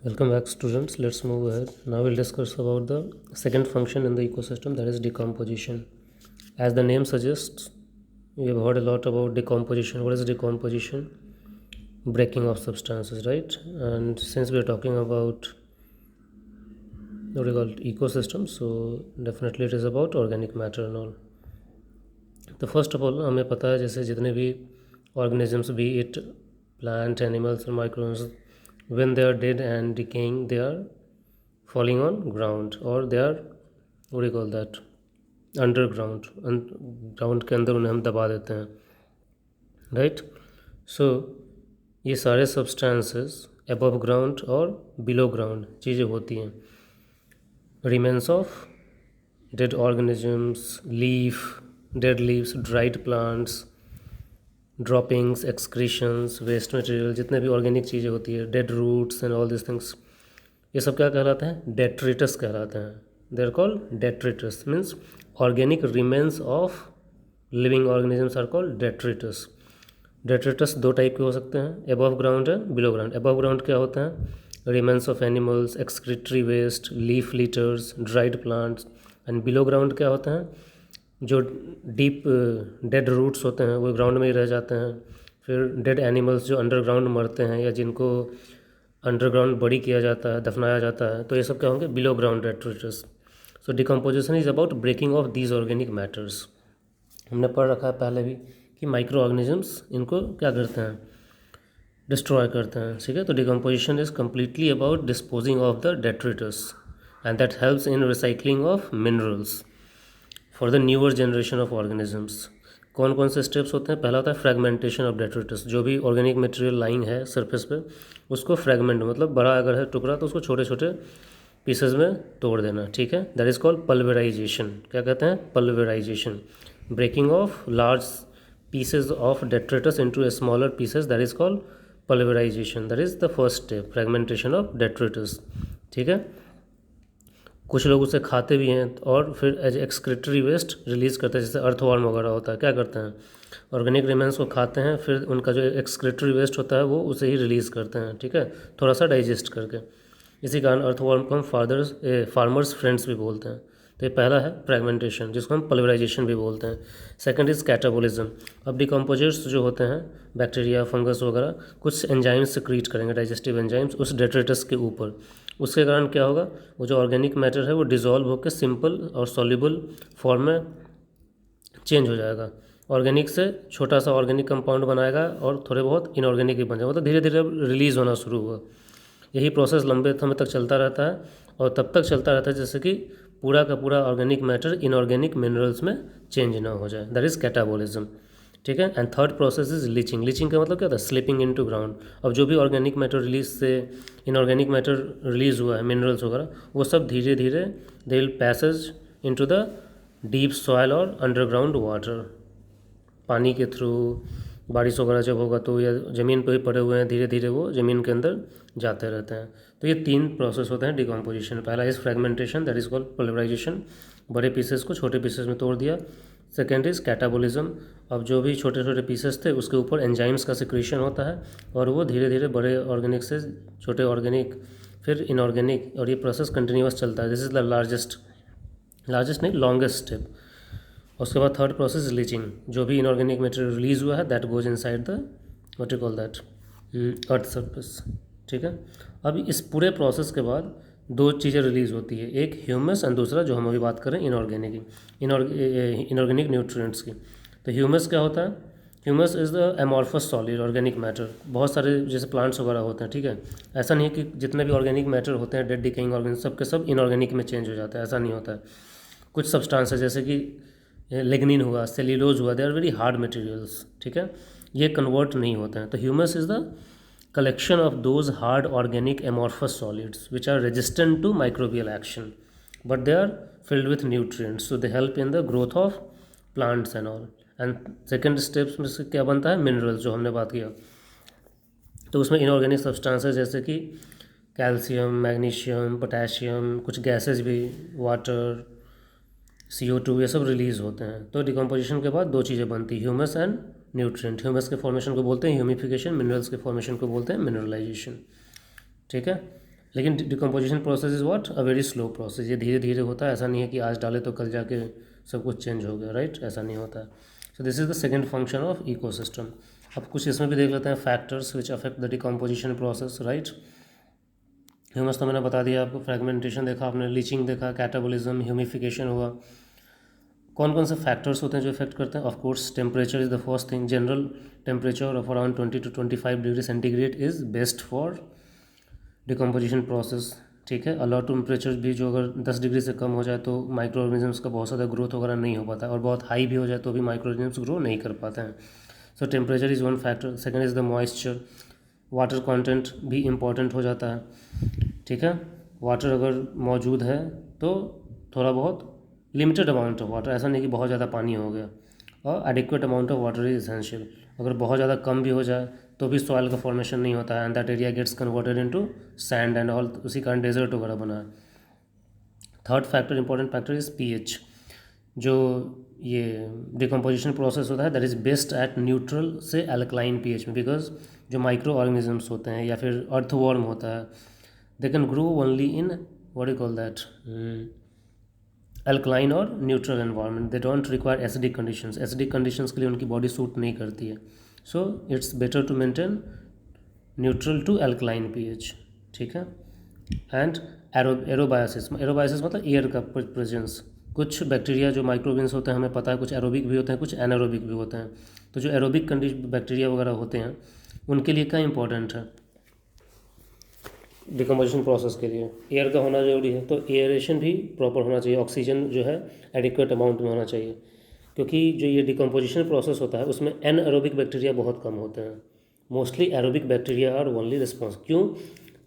Welcome back students, let's move ahead. Now we'll discuss about the second function in the ecosystem, that is decomposition. As the name suggests, we have heard a lot about decomposition. What is decomposition? Breaking of substances, right? And since we are talking about what we call ecosystem, so definitely it is about organic matter and all. तो first of all हमें पता है जैसे जितने भी organisms, be it plant, animals or microbes, when they are dead and decaying, they are falling on ground or they are what do you call that, underground. Ground के अंदर उन्हें हम दबा देते हैं, राइट. सो ये सारे सब्सटेंसेस अबव ग्राउंड और बिलो ग्राउंड चीज़ें होती हैं. Remains of dead organisms, dead leaves, dried plants, droppings, excretions, waste material, जितने भी ऑर्गेनिक चीज़ें होती है, dead roots and all this things, ये सब क्या कहलाते हैं? डेट्रिटस कहलाते हैं. They are called detritus. Means organic remains of living organisms are called detritus. Detritus दो टाइप के हो सकते हैं, above ground and below ground. Above ground क्या होते हैं? Remains of animals, excretory waste, leaf litters, dried plants. And below ground क्या होते हैं? जो डीप डेड रूट्स होते हैं वो ग्राउंड में ही रह जाते हैं. फिर डेड एनिमल्स जो अंडरग्राउंड मरते हैं या जिनको अंडरग्राउंड बड़ी किया जाता है, दफनाया जाता है, तो ये सब क्या होंगे? Below ground detritus. So decomposition is about breaking off these organic matters. हमने पढ़ रखा है पहले भी कि माइक्रो ऑर्गेनिजम्स इनको क्या करते हैं? डिस्ट्रॉय करते हैं. ठीक है, तो decomposition is completely about disposing of the detritus and that helps in recycling of minerals for the newer generation of organisms. कौन कौन से स्टेप्स होते हैं? पहला होता है फ्रेगमेंटेशन ऑफ डेट्रिटस. जो भी ऑर्गेनिक मटेरियल लाइंग है सरफेस पे, उसको फ्रेगमेंट, मतलब बड़ा अगर है टुकड़ा तो उसको छोटे छोटे पीसेज में तोड़ देना. ठीक है, दैट इज़ कॉल्ड पल्वेराइजेशन. क्या कहते हैं? Pulverisation. Breaking of large pieces of detritus into a smaller pieces, that is called pulverisation. That is the first step, fragmentation of detritus. ठीक है, कुछ लोग उसे खाते भी हैं और फिर एज एक्सक्रीटरी वेस्ट रिलीज़ करते हैं, जैसे अर्थवर्म वगैरह होता है. क्या करते हैं? ऑर्गेनिक रिमेन्स को खाते हैं, फिर उनका जो एक्सक्रीटरी वेस्ट होता है वो उसे ही रिलीज़ करते हैं. ठीक है, थोड़ा सा डाइजेस्ट करके. इसी कारण अर्थवर्म को हम फार्मर्स फ्रेंड्स भी बोलते हैं. तो ये पहला है फ्रेगमेंटेशन, जिसको हम पल्वराइजेशन भी बोलते हैं. Second is catabolism. अब डिकम्पोजर्स जो होते हैं, बैक्टीरिया, फंगस वगैरह, कुछ एंजाइम्स सिक्रीट करेंगे, डाइजेस्टिव एंजाइम्स, उस डेट्रिटस के ऊपर. उसके कारण क्या होगा? वो जो ऑर्गेनिक मैटर है वो डिज़ोल्व होकर सिंपल और सॉल्युबल फॉर्म में चेंज हो जाएगा. ऑर्गेनिक से छोटा सा ऑर्गेनिक कंपाउंड बनाएगा और थोड़े बहुत इनऑर्गेनिक भी बन जाएगा. मतलब धीरे धीरे रिलीज़ होना शुरू हुआ. यही प्रोसेस लंबे समय तक चलता रहता है और तब तक चलता रहता है जैसे कि पूरा का पूरा ऑर्गेनिक मैटर इनऑर्गेनिक मिनरल्स में चेंज ना हो जाए. That is catabolism. ठीक है, and third process is leaching. Leaching का मतलब क्या होता है? Slipping into ground. अब जो भी ऑर्गेनिक मैटर रिलीज से इनऑर्गेनिक मैटर रिलीज हुआ है, मिनरल्स वगैरह, वो सब धीरे धीरे they will passage into the deep soil और अंडरग्राउंड वाटर. पानी के थ्रू, बारिश वगैरह जब होगा तो, या ज़मीन पर ही पड़े हुए हैं, धीरे धीरे वो ज़मीन के अंदर जाते रहते हैं. तो ये तीन प्रोसेस होते हैं डिकम्पोजिशन. पहला is fragmentation, that is called pulverisation. बड़े पीसेस को छोटे पीसेस में तोड़ दिया. Second is catabolism. अब जो भी छोटे छोटे पीसेस थे उसके ऊपर एंजाइम्स का सिक्रीशन होता है और वो धीरे धीरे बड़े ऑर्गेनिक से छोटे ऑर्गेनिक, फिर इनऑर्गेनिक, और ये प्रोसेस कंटिन्यूस चलता है. दिस इज़ द लार्जेस्ट नहीं, लॉन्गेस्ट स्टेप. उसके बाद थर्ड प्रोसेस लीचिंग. जो भी इनऑर्गेनिक मटेरियल रिलीज हुआ है that goes inside the what you call that earth surface. ठीक है, अब इस पूरे प्रोसेस के बाद दो चीज़ें रिलीज़ होती है, एक ह्यूमस एंड दूसरा जो हम अभी बात करें इनऑर्गेनिक न्यूट्रिएंट्स की. तो ह्यूमस क्या होता है? Humus is the amorphous solid organic matter. बहुत सारे जैसे प्लांट्स वगैरह होते हैं. ठीक है, ऐसा नहीं है कि जितने भी ऑर्गेनिक मैटर होते हैं डेड डिकेइंग ऑर्गेनिक सब के सब इनऑर्गेनिक में चेंज हो जाता है, ऐसा नहीं होता है. कुछ सब्सटेंस है जैसे कि लिग्निन हुआ, सेल्यूलोज हुआ, they are very hard materials. ठीक है, ये कन्वर्ट नहीं होते हैं. तो humus is the collection of those hard organic amorphous solids which are resistant to microbial action but they are filled with nutrients, so they help in the growth of plants and all. and second steps में से क्या बनता है? Minerals, जो हमने बात किया. तो उसमें इनऑर्गेनिक सब्सटेंसेस जैसे कि कैल्शियम, मैग्नीशियम, पोटेशियम, कुछ गैसेज भी, वाटर, CO2, ये सब रिलीज़ होते हैं. तो डिकम्पोजिशन के बाद दो चीज़ें बनती, ह्यूमस एंड न्यूट्रिएंट. ह्यूमस के फॉर्मेशन को बोलते हैं ह्यूमिफिकेशन, मिनरल्स के फॉर्मेशन को बोलते हैं मिनरलाइजेशन. ठीक है, लेकिन decomposition process is what, a very slow process, ये धीरे धीरे होता है, ऐसा नहीं है कि आज डाले तो कल जाके सब कुछ चेंज हो गया, राइट, ऐसा नहीं होता है। So this is the second function of ecosystem. अब कुछ इसमें भी देख लेते हैं, factors which affect the decomposition process, right. Humus तो मैंने बता दिया आपको, फ्रेगमेंटेशन देखा आपने, लीचिंग देखा, कैटाबोलिज्म, ह्यूमिफिकेशन हुआ। कौन कौन से फैक्टर्स होते हैं जो इफेक्ट करते हैं? Of course temperature is the first thing. General temperature of around 20 to 25 degree centigrade is best for decomposition process, ठीक है। अलो टेम्परेचर भी जो अगर 10 डिग्री से कम हो जाए तो माइक्रो ऑर्गेनिजम्स का बहुत ज़्यादा ग्रोथ वगैरह नहीं हो पाता है, और बहुत हाई भी हो जाए तो भी माइक्रो ऑर्गेनिजम्स ग्रो नहीं कर पाते हैं। सो temperature is one factor. Second is the moisture, water content भी इम्पॉर्टेंट हो जाता है, ठीक है। वाटर अगर मौजूद है तो थोड़ा बहुत लिमिटेड अमाउंट ऑफ वाटर, ऐसा नहीं कि बहुत ज़्यादा पानी हो गया, और adequate amount of water is essential. अगर बहुत ज़्यादा कम भी हो जाए तो भी सॉइल का फॉर्मेशन नहीं होता है, and that area gets converted into sand and all, उसी कारण डेजर्ट वगैरह बना है। Third factor, important factor is pH. जो ये डिकम्पोजिशन प्रोसेस होता है that is best at neutral से अल्कलाइन पीएच में, बिकॉज जो माइक्रो ऑर्गेनिजम्स होते हैं या फिर अर्थवॉर्म होता है, they can grow only in what you call that alkaline और neutral environment. They don't require acidic conditions, acidic conditions के लिए उनकी बॉडी सूट नहीं करती है। So it's better to maintain neutral to alkaline pH, ठीक है। एंड एरोबायोसिस, एरोबायोसिस मतलब एयर का प्रेजेंस। कुछ बैक्टीरिया जो माइक्रोबियंस होते हैं हमें पता है, कुछ एरोबिक भी होते हैं, कुछ एनारोबिक भी होते हैं। तो जो एरोबिक बैक्टीरिया वगैरह होते हैं उनके लिए क्या इंपॉर्टेंट है डिकम्पोजिशन प्रोसेस के लिए? एयर का होना जरूरी है, तो एयरेशन भी प्रॉपर होना चाहिए, ऑक्सीजन जो है एडिक्वेट अमाउंट में होना चाहिए, क्योंकि जो ये डिकम्पोजिशन प्रोसेस होता है उसमें एनएरोबिक बैक्टीरिया बहुत कम होते हैं। Mostly aerobic bacteria are only response. क्यों?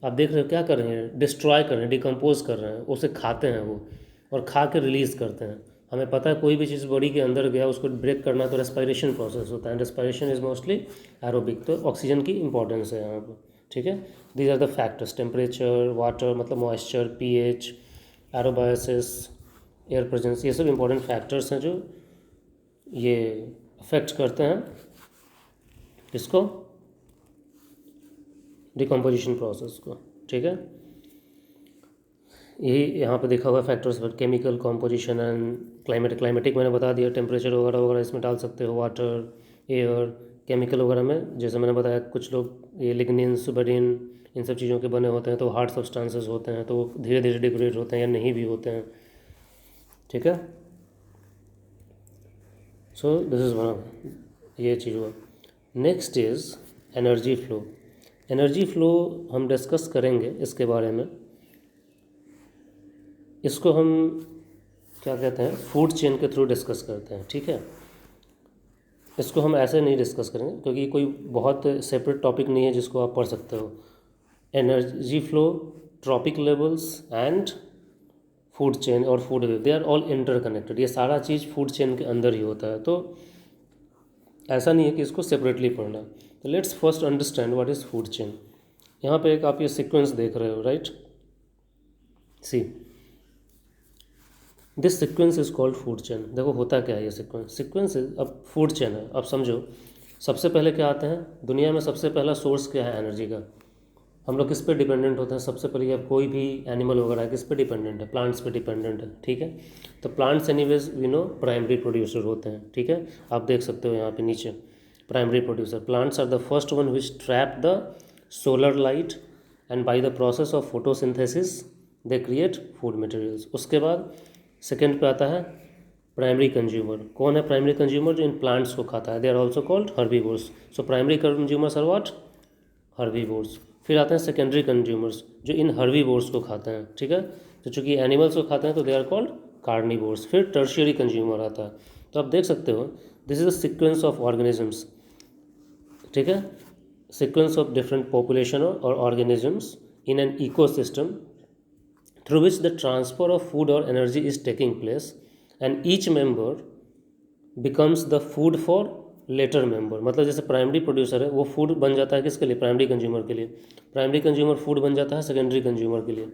आप देख रहे हो क्या कर रहे हैं, डिस्ट्रॉय कर रहे हैं, डिकम्पोज कर रहे हैं, उसे खाते हैं वो, और खा के रिलीज़ करते हैं। हमें पता है कोई भी चीज़ बॉडी के अंदर गया उसको ब्रेक करना तो रेस्पिरेशन प्रोसेस होता है, रेस्पिरेशन इज मोस्टली एरोबिक, तो ऑक्सीजन की इंपॉर्टेंस है यहाँ पर, ठीक है। These are the factors, temperature, water मतलब moisture, pH, aerobiosis, air presence, ये सब इंपॉर्टेंट फैक्टर्स हैं जो ये अफेक्ट करते हैं किसको, डिकम्पोजिशन प्रोसेस को, ठीक है। यही यहाँ पे देखा हुआ फैक्टर्स पर केमिकल कॉम्पोजिशन एंड क्लाइमेटिक मैंने बता दिया, टेम्परेचर वगैरह वगैरह इसमें डाल सकते हो, वाटर, एयर, केमिकल वगैरह में जैसे मैंने बताया कुछ लोग ये लिग्निन, सुबेरिन, इन सब चीज़ों के बने होते हैं, तो हार्ड सब्सटेंसेस होते हैं, तो वो धीरे धीरे डिग्रेड होते हैं या नहीं भी होते हैं, ठीक है। सो दिस इज़ वन, ये चीज़ हुआ। Next is energy flow. Energy flow हम डिस्कस करेंगे इसके बारे में। इसको हम क्या कहते हैं, फूड चेन के थ्रू डिस्कस करते हैं, ठीक है। इसको हम ऐसे नहीं डिस्कस करेंगे क्योंकि कोई बहुत सेपरेट टॉपिक नहीं है जिसको आप पढ़ सकते हो। Energy flow, trophic levels and food chain और food web, they are all interconnected. ये सारा चीज़ फूड चेन के अंदर ही होता है, तो ऐसा नहीं है कि इसको सेपरेटली पढ़ना। तो let's first understand what is food chain. यहाँ पे एक आप ये सीक्वेंस देख रहे हो, right, see this sequence is called food chain. देखो होता क्या है ये सीक्वेंस अब फूड चेन है। अब समझो सबसे पहले क्या आता है दुनिया में, सबसे पहला सोर्स क्या है एनर्जी का? हम लोग किस पे डिपेंडेंट होते हैं सबसे पहले? अब कोई भी एनिमल वगैरह किस पे डिपेंडेंट है? प्लांट्स पे डिपेंडेंट है, ठीक है। तो plants anyways we know primary producer होते हैं, ठीक है। आप देख सकते हो यहाँ पे नीचे primary producer. Plants are the first one which trap the solar light and by the process of photosynthesis they create food materials. उसके बाद सेकेंड पे आता है प्राइमरी कंज्यूमर। कौन है प्राइमरी कंज्यूमर? जो इन प्लांट्स को खाता है, they are also called herbivores. So primary consumers are what? Herbivores. फिर आते हैं सेकेंडरी कंज्यूमर्स जो इन हर्बीवोर्स को खाते हैं, ठीक है। तो चूंकि एनिमल्स को खाते हैं तो दे आर कॉल्ड कार्निवोर्स। फिर टर्शियरी कंज्यूमर आता है। तो आप देख सकते हो this is a sequence of organisms, ठीक है, सीक्वेंस ऑफ डिफरेंट पॉपुलेशन और organisms in an ecosystem through which the transfer of food or energy is taking place, and each member becomes the food for later member। मतलब जैसे primary producer है वो food बन जाता है किसके लिए? प्राइमरी कंज्यूमर के लिए। प्राइमरी कंज्यूमर फूड बन जाता है सेकेंडरी कंज्यूमर के लिए।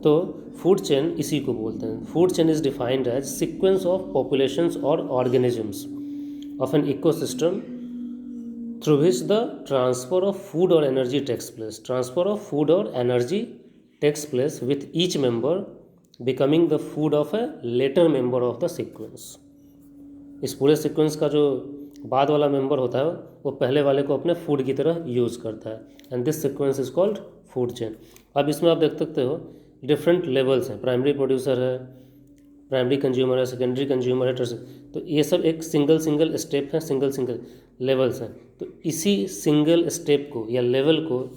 तो फूड चेन इसी को बोलते हैं। Food chain is defined as sequence of populations और organisms of an ecosystem through which the transfer of food or energy takes place। Transfer of food और energy takes place with each member becoming the food of a later member of the sequence. इस पूरे sequence का जो बाद वाला member होता है वो पहले वाले को अपने फूड की तरह यूज़ करता है, and this sequence is called food chain. अब इसमें आप देख सकते हो डिफरेंट लेवल्स हैं. प्राइमरी प्रोड्यूसर है, प्राइमरी कंज्यूमर है, सेकेंडरी कंज्यूमर है, तो ये सब एक सिंगल स्टेप है, सिंगल लेवल्स हैं. तो इसी सिंगल स्टेप को या लेवल को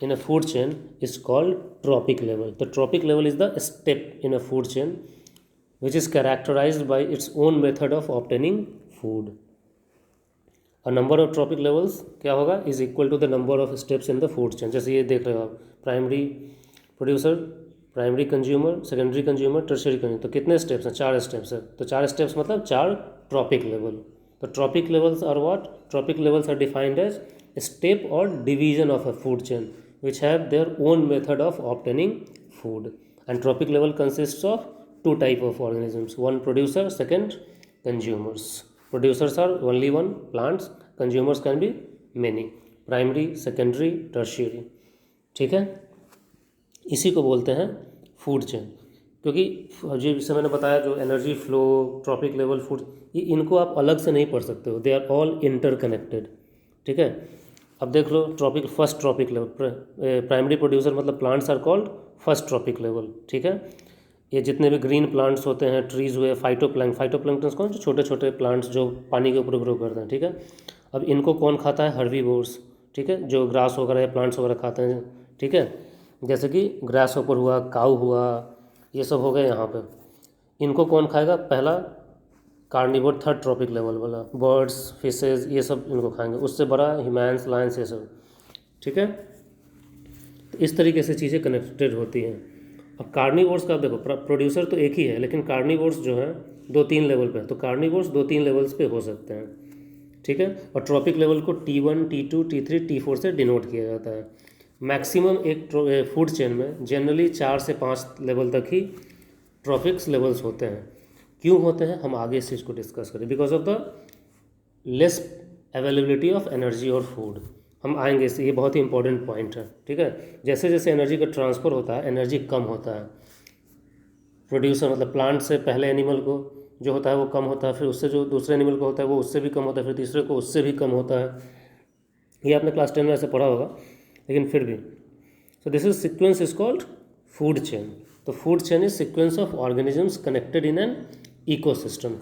in a food chain is called trophic level. तो trophic level is the step in a food chain which is characterized by its own method of obtaining food. A number of tropic levels क्या होगा is equal to the number of steps in the food chain. जैसे ये देख रहे हो आप, primary producer, primary consumer, secondary consumer, tertiary consumer. तो कितने स्टेप्स हैं? 4 स्टेप्स है. तो 4 स्टेप्स मतलब 4 ट्रॉपिक लेवल. तो trophic levels are what? Trophic levels are defined as step और division of a food chain which have their own method of obtaining food. And tropic level consists of 2 type of organisms, one producer, second consumers. Producers are only one, plants. Consumers can be many, primary, secondary, tertiary. ठीक है, इसी को बोलते हैं food chain. क्योंकि जैसे मैंने बताया जो energy flow, trophic level, food, ये इनको आप अलग से नहीं पढ़ सकते हो, दे आर ऑल इंटरकनेक्टेड. ठीक है, अब देख लो first trophic level, primary producer मतलब plants are called first trophic level. ठीक है, ये जितने भी ग्रीन प्लांट्स होते हैं, ट्रीज़ हुए, फाइटोप्लैंक्टन्स कौन, जो छोटे छोटे प्लांट्स जो पानी के ऊपर ग्रो करते हैं. ठीक है, अब इनको कौन खाता है? हर्बीवोर्स. ठीक है, जो ग्रास वगैरह या प्लांट्स वगैरह खाते हैं. ठीक है, जैसे कि ग्रास होपर हुआ, काऊ हुआ, ये सब हो गए यहाँ पे. इनको कौन खाएगा? पहला कार्निवोर, थर्ड ट्रॉपिक लेवल वाला, बर्ड्स, फिशेज, ये सब इनको खाएंगे. उससे बड़ा ह्यूमन्स, लायंस, ये सब. ठीक है, तो इस तरीके से चीज़ें कनेक्टेड होती हैं. अब कार्निवोर्स का देखो, प्रोड्यूसर तो एक ही है, लेकिन कार्निवोर्स जो है 2-3 लेवल पे है. तो कार्निवोर्स 2-3 लेवल्स पे हो सकते हैं. ठीक है, और ट्रॉपिक लेवल को T1, T2, T3, T4 से डिनोट किया जाता है. मैक्सिमम एक फूड चेन में जनरली 4 से 5 लेवल तक ही ट्रॉपिक्स लेवल्स होते हैं. क्यों होते हैं हम आगे इस चीज़ को डिस्कस करें. Because of the less availability of energy और फूड. हम आएंगे इससे, ये बहुत ही इंपॉर्टेंट पॉइंट है. ठीक है, जैसे जैसे एनर्जी का ट्रांसफ़र होता है एनर्जी कम होता है. प्रोड्यूसर मतलब प्लांट से पहले एनिमल को जो होता है वो कम होता है, फिर उससे जो दूसरे एनिमल को होता है वो उससे भी कम होता है, फिर तीसरे को उससे भी कम होता है. ये आपने क्लास 10 में ऐसे पढ़ा होगा, लेकिन फिर भी. So this is sequence is called food chain. तो food chain is sequence of organisms connected in an ecosystem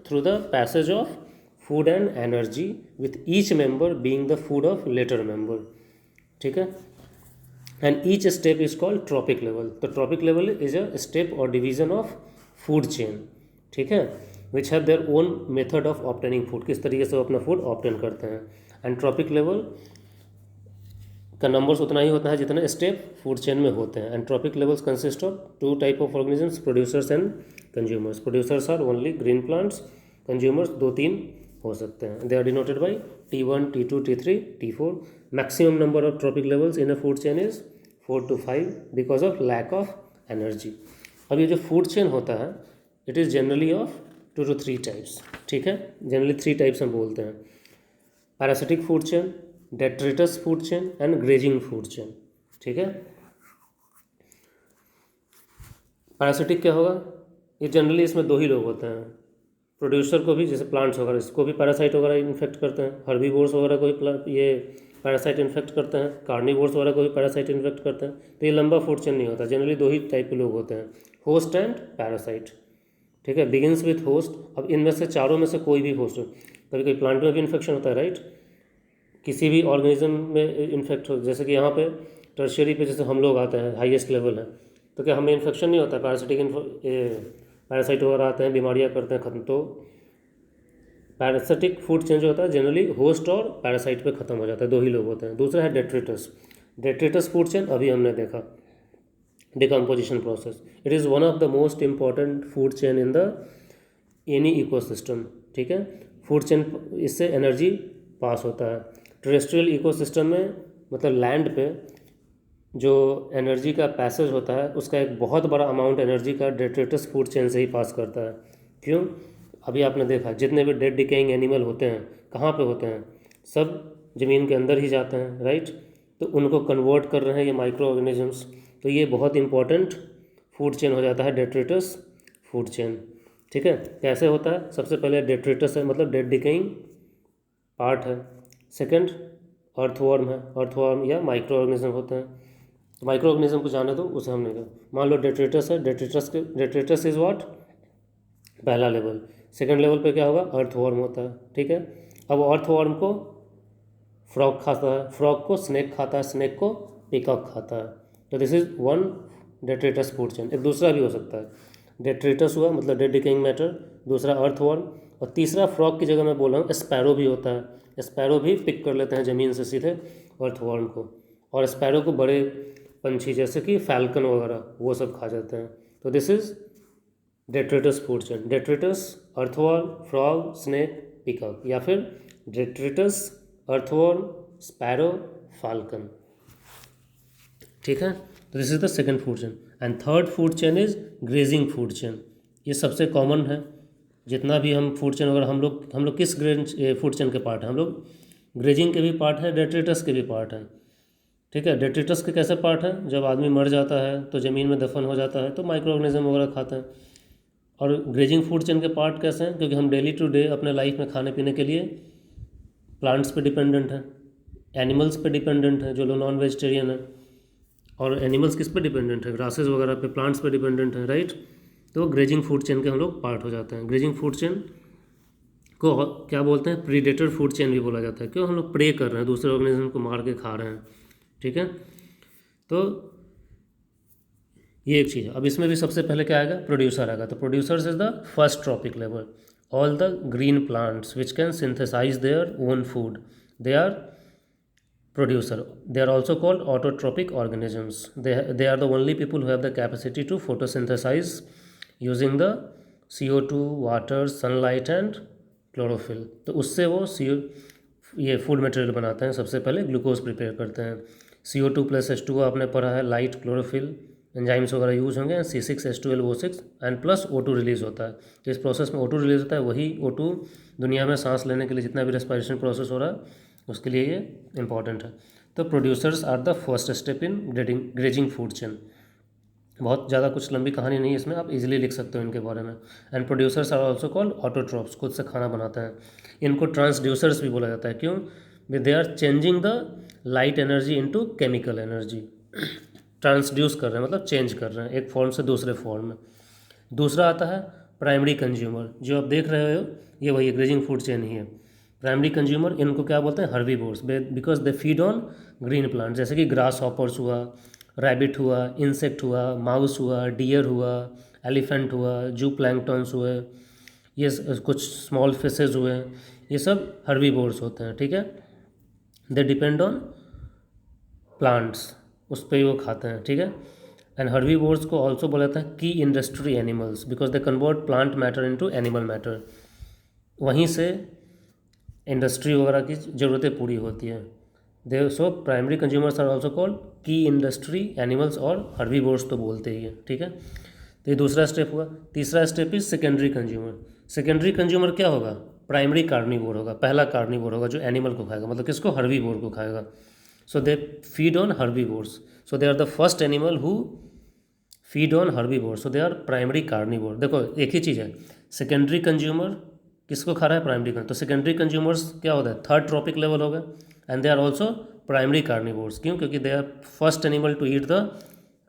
through the passage of food and energy with each member being the food of later member. ठीक है, and each step is called trophic level. तो trophic level is a step or division of food chain. ठीक है, which have their own method of obtaining food. किस तरीके से वो अपना फूड ऑब्टेन करते हैं. and trophic level का नंबर्स उतना ही होता है जितने स्टेप फूड चेन में होते हैं. And trophic levels consist of 2 type of organisms, producers and consumers. Producers are only green plants, consumers 2-3 हो सकते हैं. They are denoted by T1, T2, T3, T4. Maximum number of trophic levels in a food chain is 4 to 5 because of lack of energy. अब ये जो food chain होता है it is generally of 2 to 3 types. ठीक है, generally 3 types हम बोलते हैं. Parasitic food chain, detritus food chain and grazing food chain. ठीक है, पैरासिटिक क्या होगा? ये जनरली इसमें 2 ही लोग होते हैं. प्रोड्यूसर को भी, जैसे प्लांट्स वगैरह, इसको भी पैरासाइट वगैरह इन्फेक्ट करते हैं. हर्बीवोर्स वगैरह को भी ये पैरासाइट इन्फेक्ट करते हैं. कार्निवोर्स वगैरह को भी पैरासाइट इन्फेक्ट करते हैं. तो ये लंबा फूड चेन नहीं होता. जनरली 2 ही टाइप के लोग होते हैं, होस्ट एंड पैरासाइट. ठीक है, बिगिंस विथ होस्ट. अब इनमें से चारों में से कोई भी होस्ट हो. कभी कभी प्लांट में भी इन्फेक्शन होता है, राइट. किसी भी ऑर्गेनिज्म में इन्फेक्ट हो, जैसे कि यहाँ पे टर्शियरी पे जैसे हम लोग आते हैं, हाईएस्ट लेवल है, तो क्या हमें इन्फेक्शन नहीं होता? पैरासाइट वगैरह आते हैं, बीमारियाँ करते हैं ख़त्म. तो पैरासिटिक फूड चेन जो होता है जनरली होस्ट और पैरासाइट पे ख़त्म हो जाता है. 2 ही लोग होते हैं. दूसरा है डेट्रिटस. डेट्रिटस फूड चेन अभी हमने देखा, decomposition process. It is one of the most important food chain in the any ecosystem. ठीक है, फूड चेन, इससे एनर्जी पास होता है. टेरेस्ट्रियल इकोसिस्टम में मतलब लैंड पे जो एनर्जी का पैसेज होता है उसका एक बहुत बड़ा अमाउंट एनर्जी का डेट्रिटस फूड चेन से ही पास करता है. क्यों? अभी आपने देखा जितने भी डेड डिकेइंग एनिमल होते हैं कहाँ पे होते हैं? सब ज़मीन के अंदर ही जाते हैं, राइट. तो उनको कन्वर्ट कर रहे हैं ये माइक्रो ऑर्गेनिजम्स, तो ये बहुत इंपॉर्टेंट फूड चेन हो जाता है डेट्रिटस फूड चेन। ठीक है, कैसे होता है? सबसे पहले डेट्रिटस है, मतलब डेड डिकेइंग पार्ट है। सेकंड अर्थवर्म है, अर्थवर्म या माइक्रो ऑर्गेनिज्म होते हैं। तो माइक्रो ऑर्गेनिज्म को जाने दो, उसे हमने कहा। मान लो डेट्रिटस है, डेट्रिटस इज व्हाट, पहला लेवल। सेकंड लेवल पे क्या होगा? अर्थवर्म होता है। ठीक है, अब अर्थवर्म को फ्रॉग खाता है, फ्रॉग को स्नेक खाता है, स्नेक को पिकॉक खाता है। तो this is one detritus food chain. एक दूसरा भी हो सकता है, डेट्रिटस हुआ मतलब डेड डिकेइंग मैटर, दूसरा अर्थवर्म, और तीसरा फ्रॉग की जगह मैं बोल रहा हूँ स्पैरो भी होता है। स्पैरो भी पिक कर लेते हैं ज़मीन से सीधे अर्थवर्म को, और स्पैरो को बड़े पंछी जैसे कि फैल्कन वगैरह वो सब खा जाते हैं। तो this is detritus food chain, detritus, earthworm, frog, snake, peacock, या फिर डेट्रिटस, अर्थवर्म, स्पैरो, फाल्कन। ठीक है, तो this is the second food chain. And third food chain is grazing food chain. ये सबसे कॉमन है, जितना भी हम फूड चेन वगैरह, हम लोग किस फूड चेन के पार्ट हैं? हम लोग ग्रेजिंग के भी पार्ट है, डेट्रिटस के भी पार्ट हैं। ठीक है, डेट्रिटस के कैसे पार्ट हैं? जब आदमी मर जाता है तो ज़मीन में दफन हो जाता है तो माइक्रो ऑर्गेनिज्म वगैरह खाते हैं। और ग्रेजिंग फूड चेन के पार्ट कैसे हैं? क्योंकि हम डेली टू डे अपने लाइफ में खाने पीने के लिए प्लांट्स पे डिपेंडेंट हैं, एनिमल्स पे डिपेंडेंट हैं, जो लोग नॉन वेजिटेरियन हैं। और एनिमल्स किस पे डिपेंडेंट है? ग्रासेस वगैरह पे, प्लांट्स पे डिपेंडेंट है, राइट। तो ग्रेजिंग फूड चेन के हम लोग पार्ट हो जाते हैं। ग्रेजिंग फूड चेन को क्या बोलते हैं? प्रीडेटर फूड चेन भी बोला जाता है। क्यों? हम लोग प्रे कर रहे हैं, दूसरे ऑर्गेनिज्म को मार के खा रहे हैं। ठीक है, तो ये एक चीज़ है। अब इसमें भी सबसे पहले क्या आएगा? प्रोड्यूसर आएगा। तो producers is the first trophic level. All the green plants which can synthesize their own food, they are producer. They are also called autotrophic organisms. They are the only people who have the capacity to photosynthesize using the CO2, water, sunlight and chlorophyll. तो उससे वो ये food material बनाते हैं। सबसे पहले glucose prepare करते हैं। CO2 प्लस H2O आपने पढ़ा है, लाइट, क्लोरोफिल, एंजाइम्स वगैरह यूज़ होंगे, C6H12O6 and plus O2 release होता है। तो इस प्रोसेस में O2 रिलीज़ होता है, वही O2 दुनिया में सांस लेने के लिए जितना भी रेस्पिरेशन प्रोसेस हो रहा है उसके लिए ये इंपॉर्टेंट है। तो producers are the first step in grazing food chain. बहुत ज़्यादा कुछ लंबी कहानी नहीं है इसमें, आप इजीली लिख सकते हो इनके बारे में। And producers are also called autotrophs, खुद से खाना बनाते हैं। इनको ट्रांसड्यूसर्स भी बोला जाता है। क्यों? They are changing the light energy into chemical energy. Transduce कर रहे हैं मतलब चेंज कर रहे हैं एक फॉर्म से दूसरे फॉर्म में। दूसरा आता है प्राइमरी कंज्यूमर, जो आप देख रहे हो ये वही ग्रेजिंग फूड चेन ही है। प्राइमरी कंज्यूमर, इनको क्या बोलते हैं? Herbivores, because they feed on green plant, जैसे कि ग्रास हॉपर्स हुआ, रैबिट हुआ, इंसेक्ट हुआ, माउस हुआ, डियर हुआ, एलिफेंट हुआ, जू प्लैंक्टन्स हुए, ये कुछ स्मॉल फिशेज हुए, ये सब हर्बीवोर्स होते हैं। ठीक है, दे डिपेंड ऑन प्लांट्स, उस पर ही वो खाते हैं। ठीक है, एंड हर्बीवोर्स को ऑल्सो बोला जाता है key industry animals, because they convert plant matter into animal matter. वहीं से इंडस्ट्री वगैरह की ज़रूरतें पूरी होती हैं। They so primary consumers are also called key industry animals, और हर्बीवोर्स तो बोलते ही हैं। ठीक है, तो ये दूसरा स्टेप हुआ। तीसरा step is secondary consumer. Secondary consumer क्या होगा? प्राइमरी कार्निवोर होगा, पहला कार्निवोर होगा जो एनिमल को खाएगा, मतलब किसको? हर्बीवोर को खाएगा। So they feed on herbivores, so they are the first animal who feed on herbivores, so they are primary carnivore. देखो एक ही चीज़ है, सेकेंडरी कंज्यूमर किसको खा रहा है? Primary consumer. तो सेकेंडरी कंज्यूमर्स क्या होता है? थर्ड ट्रॉपिक लेवल हो गया। And they are also primary carnivores. क्यों? क्योंकि they are first animal to eat the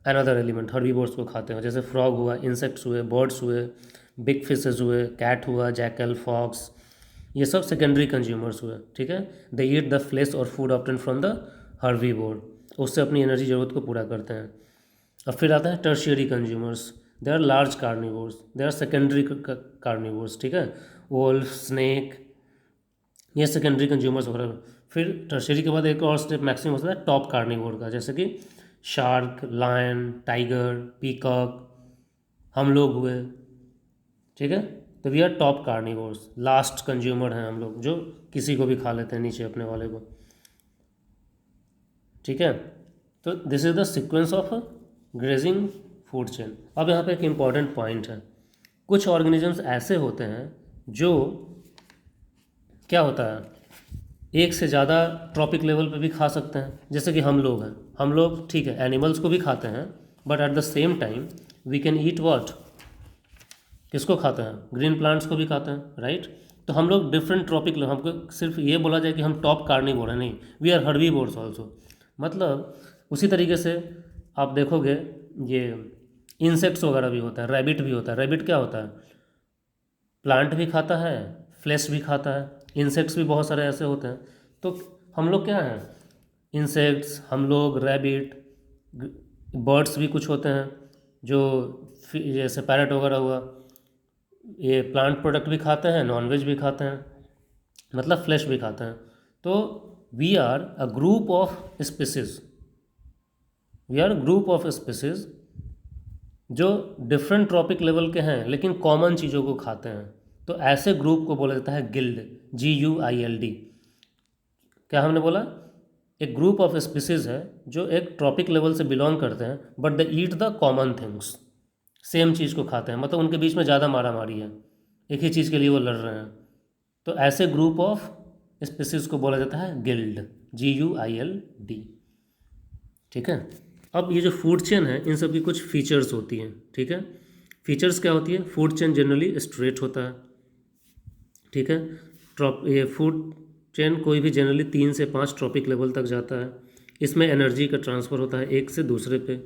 another element, herbivores को खाते हैं। जैसे फ्रॉग हुआ, इंसेक्ट्स हुए, बर्ड्स हुए, बिग फिशेज हुए, कैट हुआ, जैकल, फॉक्स, ये सब सेकेंडरी कंज्यूमर्स हुए। ठीक है, दे ईट द फ्लेश और food obtain from the herbivore, उससे अपनी एनर्जी ज़रूरत को पूरा करते हैं। अब फिर आता है tertiary consumers, they are large carnivores, they are secondary carnivores. ठीक है, वोल्फ, स्नेक, ये सेकेंडरी कंज्यूमर्स वगैरह। फिर टर्शियरी के बाद एक और स्टेप मैक्सिमम होता है टॉप कार्निवोर का, जैसे कि शार्क, लायन, टाइगर, पीकॉक, हम लोग हुए। ठीक है, तो we are top carnivores, last consumer हैं हम लोग, जो किसी को भी खा लेते हैं नीचे अपने वाले को। ठीक है, तो this is the sequence of grazing food chain. अब यहाँ पे एक इम्पॉर्टेंट पॉइंट है, कुछ ऑर्गेनिजम्स ऐसे होते हैं जो क्या होता है, एक से ज़्यादा ट्रॉपिक लेवल पे भी खा सकते हैं, जैसे कि हम लोग हैं, हम लोग ठीक है एनिमल्स को भी खाते हैं, but at the same time we can eat what, किसको खाते हैं, ग्रीन प्लांट्स को भी खाते हैं, राइट। तो हम लोग डिफरेंट ट्रॉपिक, हमको सिर्फ ये बोला जाए कि हम टॉप कार्निवोर हैं, नहीं, वी आर हर्बीवोर्स ऑल्सो। मतलब उसी तरीके से आप देखोगे ये इंसेक्ट्स वगैरह भी होता है, रैबिट भी होता है। रैबिट क्या होता है, प्लांट भी खाता है, फ्लैश भी खाता है। इंसेक्ट्स भी बहुत सारे ऐसे होते हैं। तो हम लोग क्या हैं, इंसेक्ट्स, हम लोग रैबिट, बर्ड्स भी कुछ होते हैं जो जैसे पैरट वगैरह हुआ, ये प्लांट प्रोडक्ट भी खाते हैं, नॉनवेज भी खाते हैं, मतलब फ्लैश भी खाते हैं। तो we are a group of species, we are group of species जो डिफरेंट ट्रॉपिक लेवल के हैं लेकिन कॉमन चीज़ों को खाते हैं। तो ऐसे ग्रुप को बोला जाता है गिल्ड, GUILD। क्या हमने बोला, एक ग्रुप ऑफ स्पीसीज है जो एक ट्रॉपिक लेवल से बिलोंग करते हैं, but they eat the common things, same चीज़ को खाते हैं, मतलब उनके बीच में ज़्यादा मारा मारी है, एक ही चीज़ के लिए वो लड़ रहे हैं। तो ऐसे ग्रुप ऑफ स्पीसीज को बोला जाता है गिल्ड, GUILD। ठीक है। अब ये जो फूड चेन है, इन सब की कुछ फीचर्स होती हैं। ठीक है, फीचर्स क्या होती है, फूड चेन जनरली स्ट्रेट होता है। ठीक है, ये फूड चेन कोई भी जनरली 3 से 5 ट्रॉपिक लेवल तक जाता है। इसमें एनर्जी का ट्रांसफ़र होता है एक से दूसरे पे,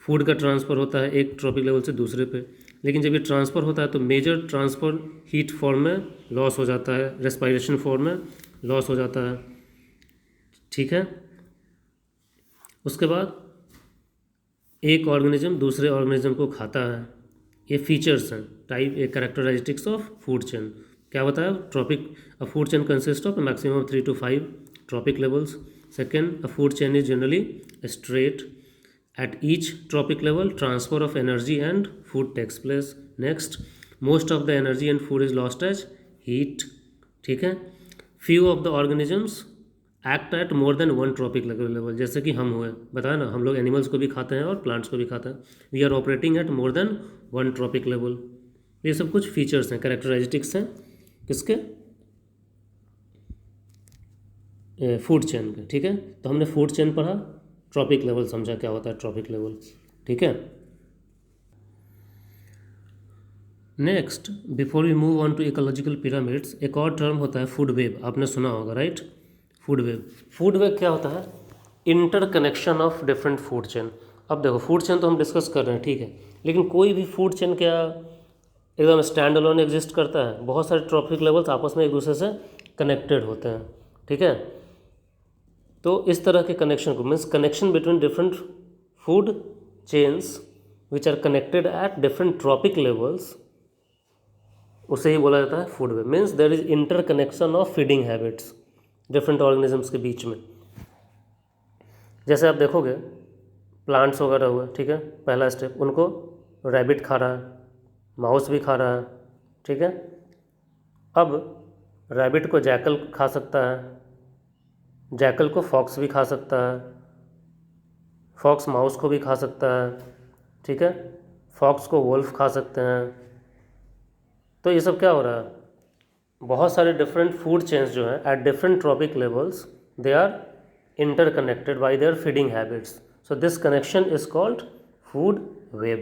फूड का ट्रांसफ़र होता है एक ट्रॉपिक लेवल से दूसरे पे। लेकिन जब ये ट्रांसफ़र होता है तो मेजर ट्रांसफ़र हीट फॉर्म में लॉस हो जाता है, रेस्पिरेशन फॉर्म में लॉस हो जाता है। ठीक है, उसके बाद एक ऑर्गेनिज्म दूसरे ऑर्गेनिज्म को खाता है। ये फीचर्स हैं, type a characteristics of food chain. क्या बताया, trophic, a food chain consist of maximum 3 to 5 trophic levels. Second, a food chain is generally straight, at each trophic level transfer of energy and food takes place. Next, most of the energy and food is lost as heat. ठीक है, few of the organisms act at more than 1 trophic level, जैसे कि हम हुए, बताया ना, हम लोग एनिमल्स को भी खाते हैं और प्लांट्स को भी खाते हैं। We are operating at more than 1 trophic level. ये सब कुछ फीचर्स हैं, कैरेक्टरिस्टिक्स हैं किसके, फूड चेन के। ठीक है, तो हमने फूड चेन पढ़ा, ट्रॉपिक लेवल समझा क्या होता है ट्रॉपिक लेवल। ठीक है, next before we move on to ecological pyramids, एक और टर्म होता है फूड वेब, आपने सुना होगा, right. Food web, food web क्या होता है, interconnection of different food chain. अब देखो, फूड चेन तो हम डिस्कस कर रहे हैं, ठीक है, लेकिन कोई भी फूड चेन क्या एकदम स्टैंड अलोन एग्जिस्ट करता है, बहुत सारे ट्रॉपिक लेवल्स आपस में एक दूसरे से कनेक्टेड होते हैं। ठीक है, तो इस तरह के कनेक्शन को means connection between different food chains which are connected at different trophic levels, उसे ही बोला जाता है food web. Means there is interconnection of feeding habits different organisms के बीच में। जैसे आप देखोगे प्लांट्स वगैरह हुए, ठीक है, पहला स्टेप, उनको रैबिट खा रहा है, माउस भी खा रहा है। ठीक है, अब रैबिट को जैकल खा सकता है, जैकल को फॉक्स भी खा सकता है, फॉक्स माउस को भी खा सकता है। ठीक है, फॉक्स को वोल्फ खा सकते हैं। तो ये सब क्या हो रहा है, बहुत सारे डिफरेंट फूड चेन्स जो हैं at different trophic levels, they are interconnected by their feeding habits. So this connection is called food web.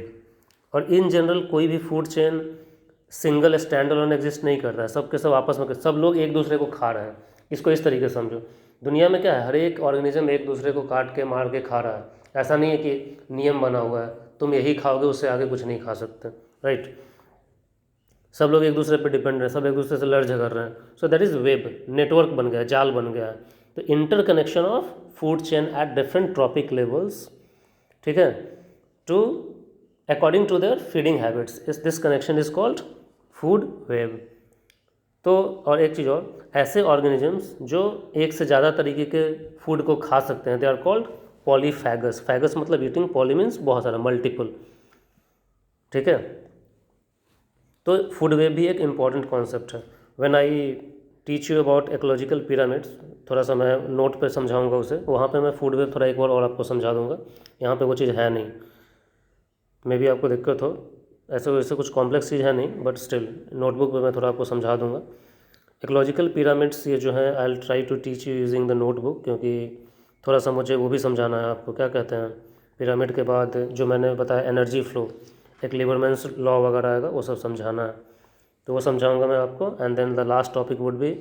और इन जनरल कोई भी food chain single stand alone exist नहीं कर रहा है, सब के सब आपस में, सब लोग एक दूसरे को खा रहे हैं। इसको इस तरीके से समझो, दुनिया में क्या है, हर एक ऑर्गेनिज्म एक दूसरे को काट के मार के खा रहा है। ऐसा नहीं है कि नियम बना हुआ है तुम यही खाओगे उससे आगे कुछ नहीं खा सकते, राइट। सब लोग एक दूसरे पर डिपेंड है, सब एक दूसरे से लड़ झगड़ रहे हैं। So that is web, network बन गया, जाल बन गया है। तो interconnection of food chain at different trophic levels, ठीक है, to according to their feeding habits, इस this connection is called food web. तो और एक चीज़ और, ऐसे ऑर्गेनिजम्स जो एक से ज़्यादा तरीके के फूड को खा सकते हैं, दे आर कॉल्ड पॉलीफैगस। फैगस मतलब ईटिंग, पॉली मीन्स बहुत सारा, मल्टीपल। ठीक है, तो फूड वेब भी एक इम्पॉर्टेंट कॉन्सेप्ट है। When I teach you about ecological pyramids, थोड़ा सा मैं नोट पे समझाऊंगा उसे, वहाँ पे मैं फूड वेब थोड़ा एक बार और आपको समझा दूंगा। यहाँ पे वो चीज़ है नहीं, मे भी आपको दिक्कत हो, ऐसे वैसे कुछ कॉम्प्लेक्स चीज़ है नहीं, बट स्टिल नोटबुक पे मैं थोड़ा आपको समझा दूंगा। इकोलॉजिकल पिरामिड्स ये जो है I will try to teach you using the notebook, क्योंकि थोड़ा सा मुझे वो भी समझाना है आपको, क्या कहते हैं, पिरामिड के बाद जो मैंने बताया एनर्जी फ्लो, एक लिबरमैन्स लॉ वगैरह आएगा, वो सब समझाना है, तो वो समझाऊंगा मैं आपको। And then the last topic would be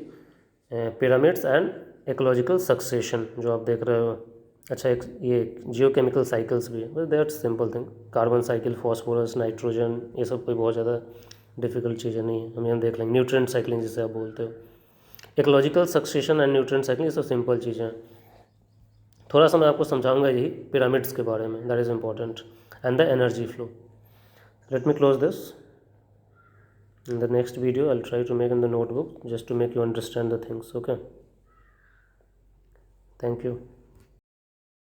pyramids and ecological succession जो आप देख रहे हो। अच्छा, एक ये जियोकेमिकल साइकिल्स भी है, that simple thing, carbon cycle, phosphorus, nitrogen, ये सब कोई बहुत ज़्यादा डिफिकल्ट चीज़ें नहीं है, हम यहाँ देख लेंगे। न्यूट्रिएंट साइक्लिंग जिसे आप बोलते हो, ecological succession and nutrient cycling, ये सब सिंपल चीज़ें हैं। थोड़ा सा मैं आपको समझाऊंगा यही पिरामिड्स के बारे में, that is important, and the energy flow. Let me close this. In the next video I'll try to make in the notebook just to make you understand the things. Okay, thank you.